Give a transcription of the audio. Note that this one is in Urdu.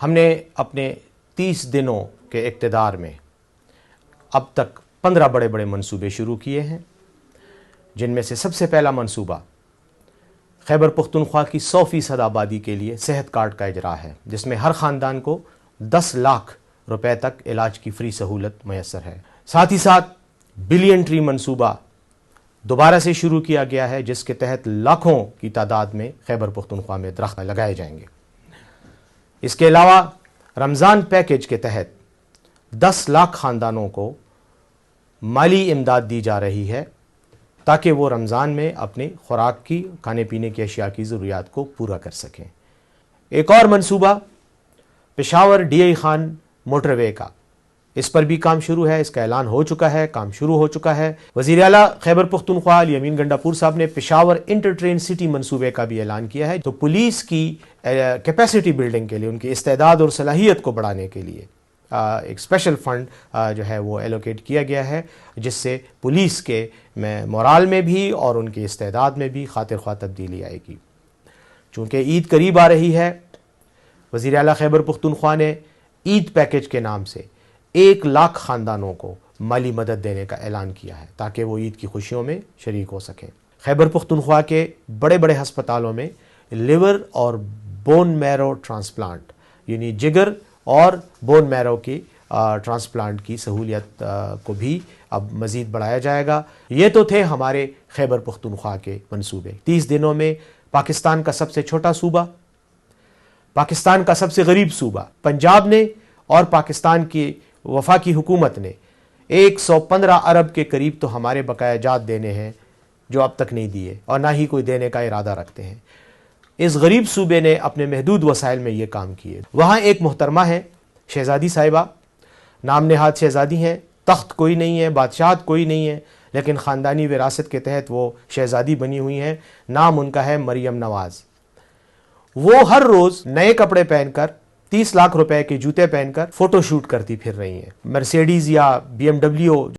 ہم نے اپنے 30 دنوں کے اقتدار میں اب تک 15 بڑے بڑے منصوبے شروع کیے ہیں، جن میں سے سب سے پہلا منصوبہ خیبر پختونخوا کی 100% آبادی کے لیے صحت کارڈ کا اجرا ہے، جس میں ہر خاندان کو 10 لاکھ روپے تک علاج کی فری سہولت میسر ہے۔ ساتھ ہی ساتھ بلین ٹری منصوبہ دوبارہ سے شروع کیا گیا ہے، جس کے تحت لاکھوں کی تعداد میں خیبر پختونخوا میں درخت لگائے جائیں گے۔ اس کے علاوہ رمضان پیکیج کے تحت 10 لاکھ خاندانوں کو مالی امداد دی جا رہی ہے تاکہ وہ رمضان میں اپنے خوراک کی، کھانے پینے کی اشیاء کی ضروریات کو پورا کر سکیں۔ ایک اور منصوبہ Peshawar D I Khan motorway کا، اس پر بھی کام شروع ہے، اس کا اعلان ہو چکا ہے، کام شروع ہو چکا ہے۔ وزیر اعلیٰ خیبر پختونخوا علی امین گنڈاپور صاحب نے پشاور انٹر ٹرین سٹی منصوبے کا بھی اعلان کیا ہے، تو پولیس کی کیپیسٹی بلڈنگ کے لیے، ان کی استعداد اور صلاحیت کو بڑھانے کے لیے ایک اسپیشل فنڈ جو ہے وہ ایلوکیٹ کیا گیا ہے، جس سے پولیس کے مورال میں بھی اور ان کی استعداد میں بھی خاطر خواہ تبدیلی آئے گی۔ چونکہ عید قریب آ رہی ہے، وزیر اعلیٰ خیبر پختونخوا نے عید پیکیج کے نام سے 1 لاکھ خاندانوں کو مالی مدد دینے کا اعلان کیا ہے تاکہ وہ عید کی خوشیوں میں شریک ہو سکیں۔ خیبر پختونخوا کے بڑے بڑے ہسپتالوں میں لیور اور بون میرو ٹرانسپلانٹ، یعنی جگر اور بون میرو کی ٹرانسپلانٹ کی سہولیت کو بھی اب مزید بڑھایا جائے گا۔ یہ تو تھے ہمارے خیبر پختونخوا کے منصوبے۔ 30 دنوں میں پاکستان کا سب سے چھوٹا صوبہ، پاکستان کا سب سے غریب صوبہ پنجاب نے اور پاکستان کی وفاقی حکومت نے 115 ارب کے قریب تو ہمارے بقایا جات دینے ہیں جو اب تک نہیں دیے اور نہ ہی کوئی دینے کا ارادہ رکھتے ہیں۔ اس غریب صوبے نے اپنے محدود وسائل میں یہ کام کیے۔ وہاں ایک محترمہ ہے، شہزادی صاحبہ، نام نہاد شہزادی ہیں، تخت کوئی نہیں ہے، بادشاہت کوئی نہیں ہے، لیکن خاندانی وراثت کے تحت وہ شہزادی بنی ہوئی ہیں۔ نام ان کا ہے مریم نواز۔ وہ ہر روز نئے کپڑے پہن کر، 30 لاکھ روپے کے جوتے پہن کر فوٹو شوٹ کرتی پھر رہی ہیں۔ مرسیڈیز یا BMW